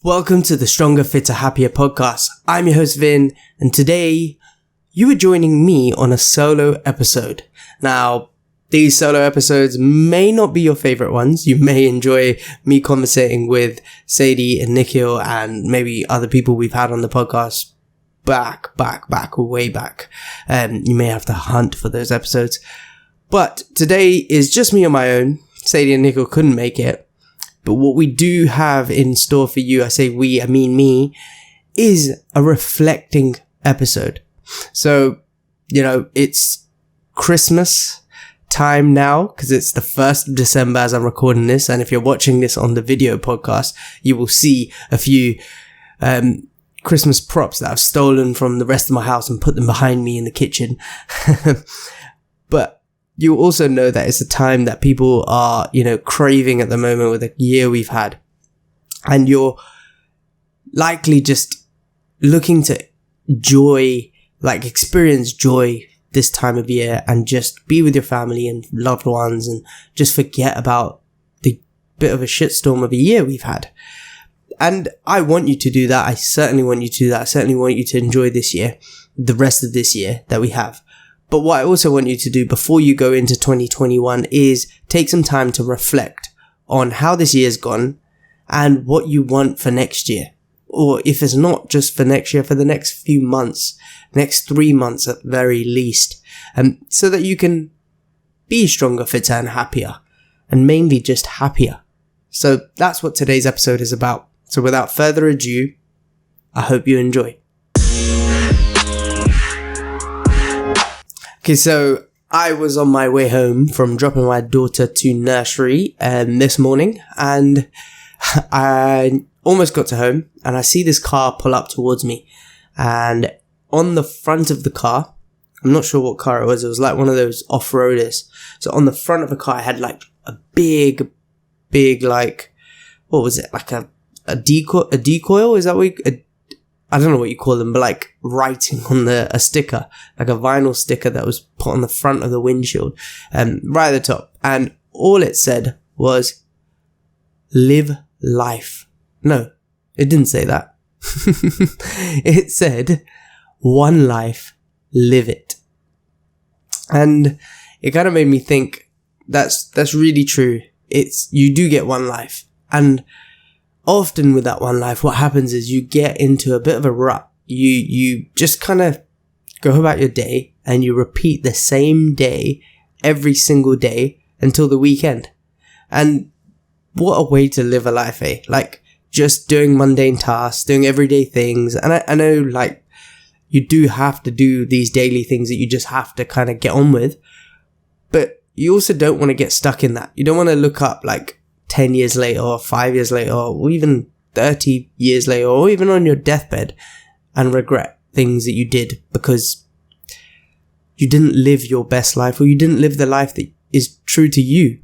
Welcome to the Stronger, Fitter, Happier podcast. I'm your host Vin, and today you are joining me on a solo episode. Now, these solo episodes may not be your favorite ones. You may enjoy me conversating with Sadie and Nikhil and maybe other people we've had on the podcast way back. You may have to hunt for those episodes. But today is just me on my own. Sadie and Nikhil couldn't make it. But what we do have in store for you, I say we, I mean me, is a reflecting episode. So, it's Christmas time now because it's the 1st of December as I'm recording this. And if you're watching this on the video podcast, you will see a few Christmas props that I've stolen from the rest of my house and put them behind me in the kitchen. But you also know that it's a time that people are, craving at the moment with the year we've had. And you're likely just looking to experience joy this time of year and just be with your family and loved ones and just forget about the bit of a shitstorm of a year we've had. And I want you to do that. I certainly want you to do that. I certainly want you to enjoy this year, the rest of this year that we have. But what I also want you to do before you go into 2021 is take some time to reflect on how this year's gone and what you want for next year. Or if it's not just for next year, for the next few months, next 3 months at the very least. So that you can be stronger, fitter and happier. And mainly just happier. So that's what today's episode is about. So without further ado, I hope you enjoy. Okay, so I was on my way home from dropping my daughter to nursery this morning, and I almost got to home, and I see this car pull up towards me, and on the front of the car, I'm not sure what car it was like one of those off-roaders, so on the front of the car, I had like a big, what was it, like a decoil, is that what I don't know what you call them, but like writing on a sticker, like a vinyl sticker that was put on the front of the windshield, right at the top. And all it said was, live life. No, it didn't say that. It said, one life, live it. And it kind of made me think that's really true. You do get one life. And often with that one life, what happens is you get into a bit of a rut. You just kind of go about your day and you repeat the same day every single day until the weekend. And what a way to live a life, eh? Like just doing mundane tasks, doing everyday things. And I know like you do have to do these daily things that you just have to kind of get on with. But you also don't want to get stuck in that. You don't want to look up like 10 years later or 5 years later or even 30 years later or even on your deathbed and regret things that you did because you didn't live your best life or you didn't live the life that is true to you.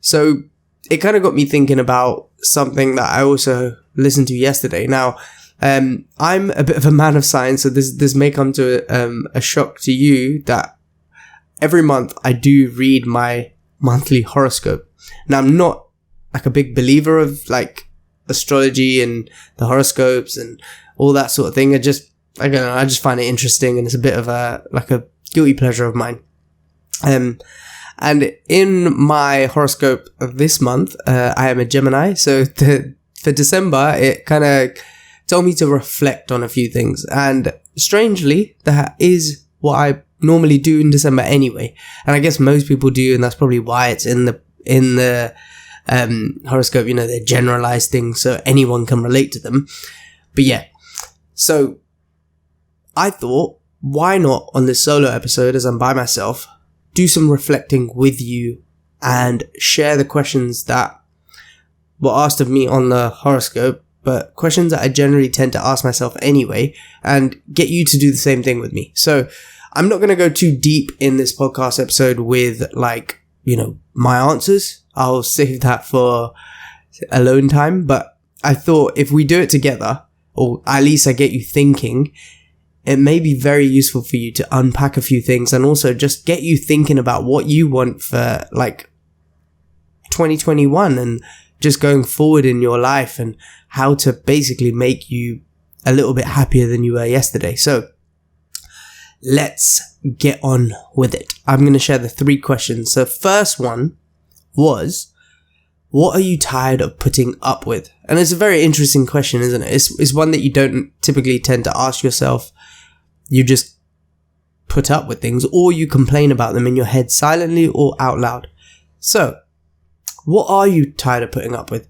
So it kind of got me thinking about something that I also listened to yesterday. Now, I'm a bit of a man of science, so this may come to a shock to you that every month I do read my monthly horoscope. Now, I'm not like a big believer of like astrology and the horoscopes and all that sort of thing. I just find it interesting and it's a bit of a guilty pleasure of mine. And in my horoscope this month, I am a Gemini. So for December, it kind of told me to reflect on a few things. And strangely, that is what I normally do in December anyway. And I guess most people do. And that's probably why it's in the horoscope, they're generalized things so anyone can relate to them. But yeah, so I thought, why not on this solo episode as I'm by myself, do some reflecting with you and share the questions that were asked of me on the horoscope, but questions that I generally tend to ask myself anyway, and get you to do the same thing with me. So I'm not going to go too deep in this podcast episode with my answers. I'll save that for alone time, but I thought if we do it together, or at least I get you thinking, it may be very useful for you to unpack a few things and also just get you thinking about what you want for like 2021 and just going forward in your life and how to basically make you a little bit happier than you were yesterday. So let's get on with it. I'm going to share the 3 questions. So first one was, what are you tired of putting up with? And it's a very interesting question, isn't it? It's one that you don't typically tend to ask yourself. You just put up with things, or you complain about them in your head silently or out loud. So, what are you tired of putting up with?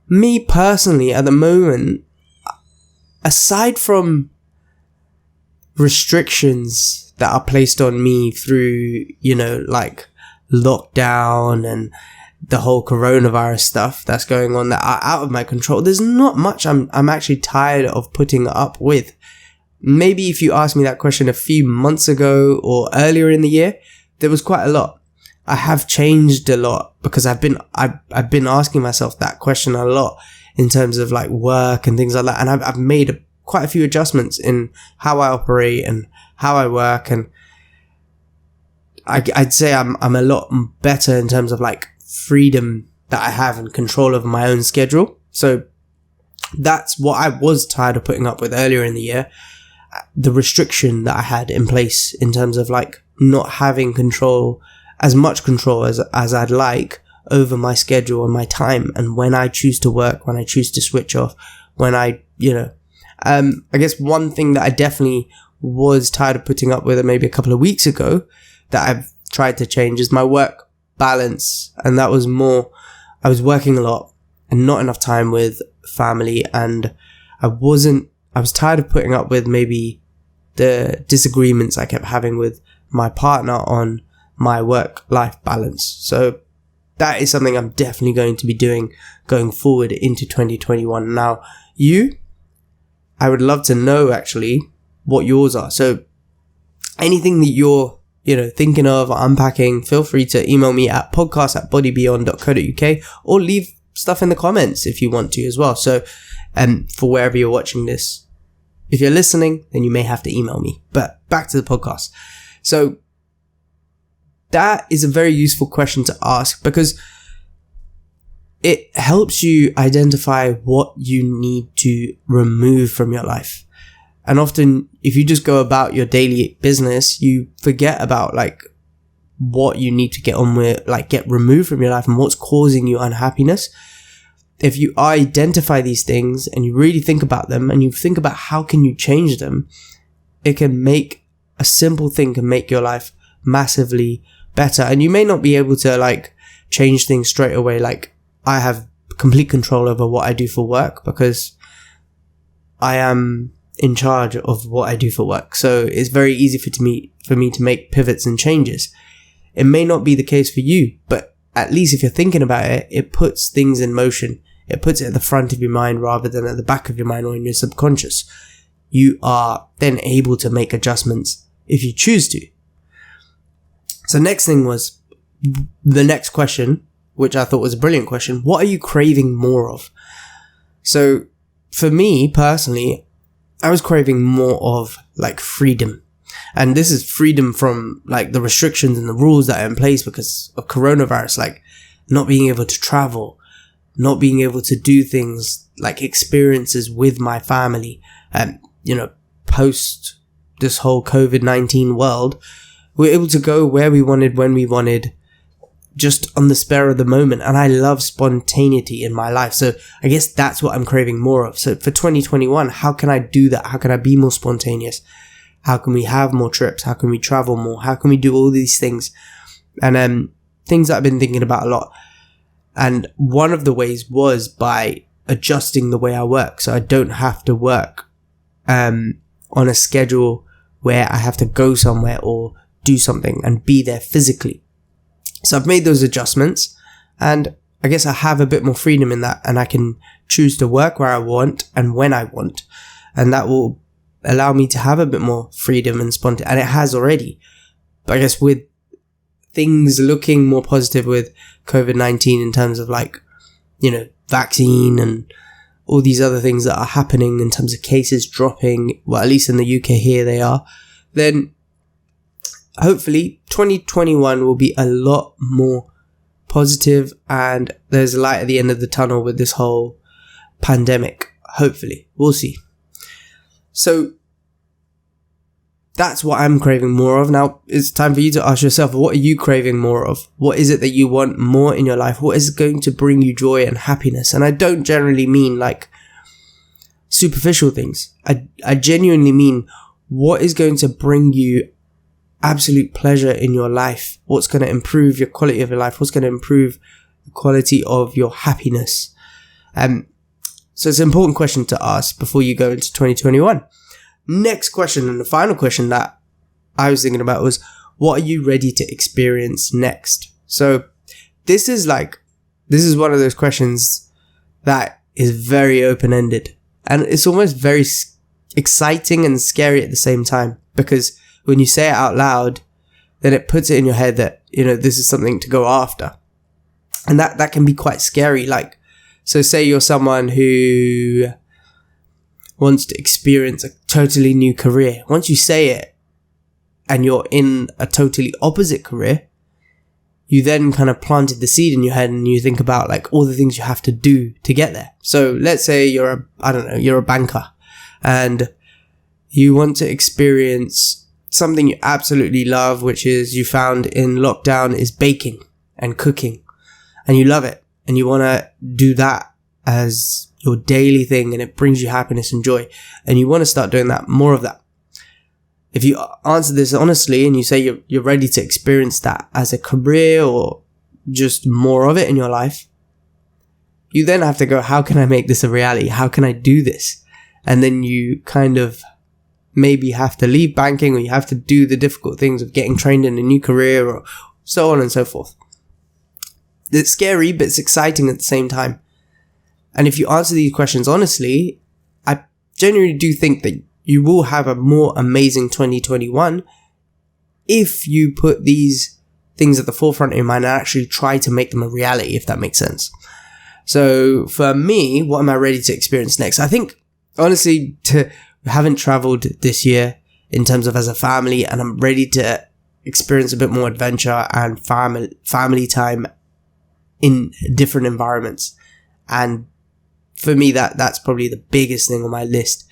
Me personally, at the moment, aside from restrictions that are placed on me through, like lockdown and the whole coronavirus stuff that's going on that are out of my control, there's not much I'm actually tired of putting up with. Maybe if you asked me that question a few months ago or earlier in the year, there was quite a lot. I have changed a lot because I've been asking myself that question a lot in terms of like work and things like that, and I've made quite a few adjustments in how I operate and how I work, and I'd say I'm a lot better in terms of like freedom that I have and control over my own schedule. So that's what I was tired of putting up with earlier in the year. The restriction that I had in place in terms of like not having control, as much control as I'd like over my schedule and my time, and when I choose to work, when I choose to switch off, when I guess one thing that I definitely was tired of putting up with maybe a couple of weeks ago that I've tried to change is my work balance. And that was more, I was working a lot and not enough time with family, and I was tired of putting up with maybe the disagreements I kept having with my partner on my work-life balance. So that is something I'm definitely going to be doing going forward into 2021. Now, I would love to know actually what yours are. So anything that you're, thinking of or unpacking, feel free to email me at podcast@bodybeyond.co.uk or leave stuff in the comments if you want to as well. So, for wherever you're watching this, if you're listening, then you may have to email me. But back to the podcast. So that is a very useful question to ask because it helps you identify what you need to remove from your life. And often, if you just go about your daily business, you forget about like what you need to get on with, like get removed from your life and what's causing you unhappiness. If you identify these things and you really think about them and you think about how can you change them, it can make a simple thing can make your life massively better. And you may not be able to like change things straight away. Like I have complete control over what I do for work because I am in charge of what I do for work. So it's very easy for me to make pivots and changes. It may not be the case for you, but at least if you're thinking about it, it puts things in motion. It puts it at the front of your mind rather than at the back of your mind or in your subconscious. You are then able to make adjustments if you choose to. So next thing was the next question, which I thought was a brilliant question. What are you craving more of? So for me personally, I was craving more of like freedom. And this is freedom from like the restrictions and the rules that are in place because of coronavirus, like not being able to travel, not being able to do things like experiences with my family. And, post this whole COVID-19 world, we're able to go where we wanted, when we wanted, just on the spur of the moment. And I love spontaneity in my life. So I guess that's what I'm craving more of. So for 2021, how can I do that? How can I be more spontaneous? How can we have more trips? How can we travel more? How can we do all these things? And things that I've been thinking about a lot. And one of the ways was by adjusting the way I work. So I don't have to work on a schedule where I have to go somewhere or do something and be there physically. So I've made those adjustments and I guess I have a bit more freedom in that, and I can choose to work where I want and when I want. And that will allow me to have a bit more freedom and spontaneity. And it has already. But I guess with things looking more positive with COVID-19 in terms of like, vaccine and all these other things that are happening in terms of cases dropping, well, at least in the UK here they are, then hopefully 2021 will be a lot more positive, and there's a light at the end of the tunnel with this whole pandemic. Hopefully. We'll see. So that's what I'm craving more of. Now it's time for you to ask yourself, what are you craving more of? What is it that you want more in your life? What is going to bring you joy and happiness? And I don't generally mean like superficial things. I genuinely mean, what is going to bring you absolute pleasure in your life? What's going to improve your quality of your life? What's going to improve the quality of your happiness? So it's an important question to ask before you go into 2021. Next question, and the final question that I was thinking about was, what are you ready to experience next? So this is one of those questions that is very open-ended, and it's almost very exciting and scary at the same time, because when you say it out loud, then it puts it in your head that, this is something to go after. And that can be quite scary. Like, so say you're someone who wants to experience a totally new career. Once you say it and you're in a totally opposite career, you then kind of planted the seed in your head and you think about like all the things you have to do to get there. So let's say you're a banker and you want to experience something you absolutely love, which is, you found in lockdown, is baking and cooking, and you love it and you want to do that as your daily thing, and it brings you happiness and joy, and you want to start doing that, more of that. If you answer this honestly and you say you're ready to experience that as a career or just more of it in your life, you then have to go, how can I make this a reality? How can I do this? And then you kind of maybe have to leave banking, or you have to do the difficult things of getting trained in a new career, or so on and so forth. It's scary, but it's exciting at the same time. And if you answer these questions honestly, I genuinely do think that you will have a more amazing 2021 if you put these things at the forefront of your mind and actually try to make them a reality, if that makes sense. So for me, what am I ready to experience next? I think, honestly, we haven't traveled this year in terms of as a family, and I'm ready to experience a bit more adventure and family time in different environments. And for me, that's probably the biggest thing on my list.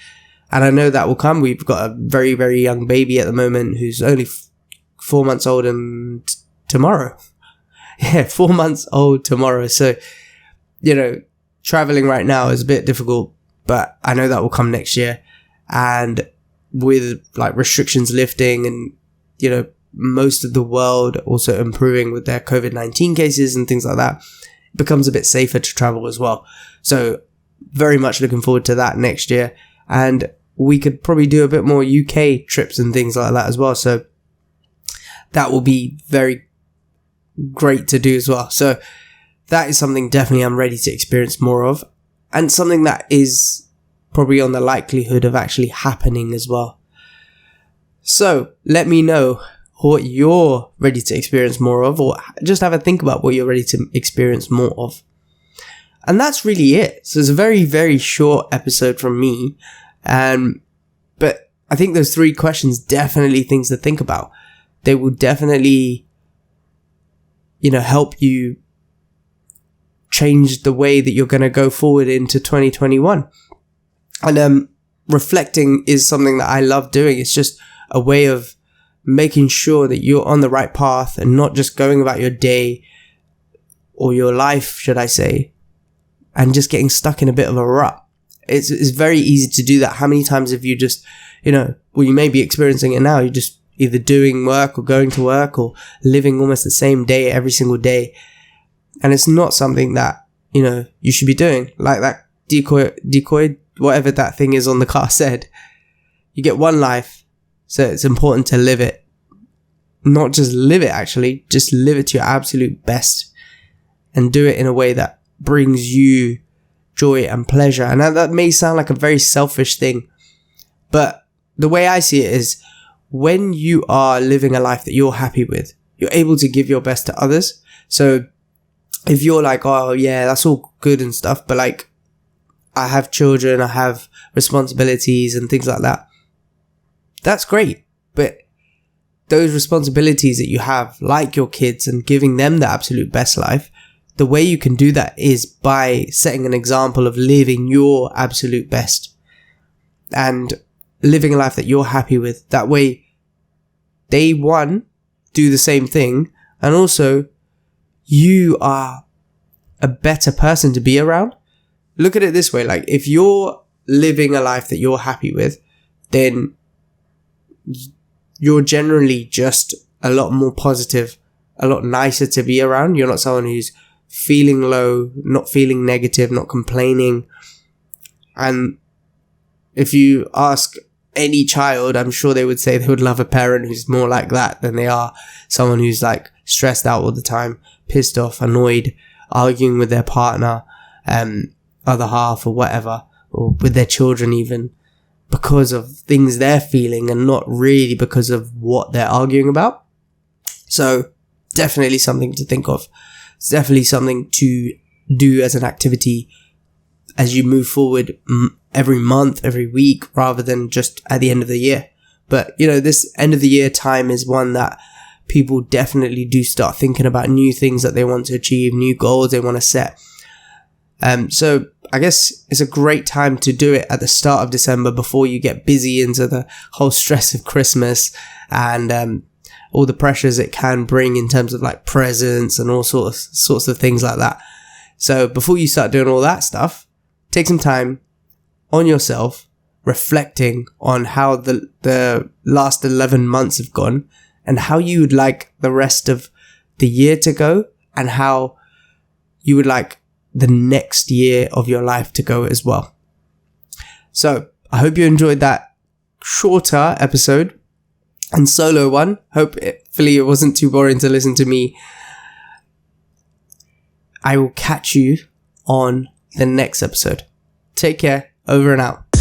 And I know that will come. We've got a very, very young baby at the moment who's only 4 months old, and tomorrow. Yeah, 4 months old tomorrow. So, traveling right now is a bit difficult, but I know that will come next year. And with like restrictions lifting and, most of the world also improving with their COVID-19 cases and things like that, it becomes a bit safer to travel as well. So very much looking forward to that next year. And we could probably do a bit more UK trips and things like that as well. So that will be very great to do as well. So that is something definitely I'm ready to experience more of, and something that is probably on the likelihood of actually happening as well. So let me know what you're ready to experience more of, or just have a think about what you're ready to experience more of. And that's really it. So it's a very, very short episode from me. But I think those 3 questions, definitely things to think about. They will definitely, help you change the way that you're going to go forward into 2021. And reflecting is something that I love doing. It's just a way of making sure that you're on the right path and not just going about your day or your life, should I say, and just getting stuck in a bit of a rut. It's very easy to do that. How many times have you just, you may be experiencing it now. You're just either doing work or going to work or living almost the same day every single day. And it's not something that, you should be doing. Like that decoy, whatever that thing is on the car said. You get one life, so it's important to live it. Not just live it, actually. Just live it to your absolute best. And do it in a way that brings you joy and pleasure. And that may sound like a very selfish thing, but the way I see it is, when you are living a life that you're happy with, you're able to give your best to others. So if you're like, oh yeah, that's all good and stuff, but like, I have children, I have responsibilities and things like that, that's great. But those responsibilities that you have, like your kids, and giving them the absolute best life, the way you can do that is by setting an example of living your absolute best and living a life that you're happy with. That way, they, one, do the same thing, and also you are a better person to be around. Look at it this way, like if you're living a life that you're happy with, then you're generally just a lot more positive, a lot nicer to be around. You're not someone who's feeling low, not feeling negative, not complaining. And if you ask any child, I'm sure they would say they would love a parent who's more like that than they are someone who's like stressed out all the time, pissed off, annoyed, arguing with their partner, other half or whatever, or with their children even, because of things they're feeling and not really because of what they're arguing about. So definitely something to think of. It's definitely something to do as an activity as you move forward every month, every week, rather than just at the end of the year. But, this end of the year time is one that people definitely do start thinking about new things that they want to achieve, new goals they want to set. So I guess it's a great time to do it at the start of December before you get busy into the whole stress of Christmas and all the pressures it can bring in terms of like presents and all sorts of things like that. So before you start doing all that stuff, take some time on yourself, reflecting on how the last 11 months have gone and how you would like the rest of the year to go and how you would like the next year of your life to go as well. So I hope you enjoyed that shorter episode and solo one. Hopefully it wasn't too boring to listen to me. I will catch you on the next episode. Take care. Over and out.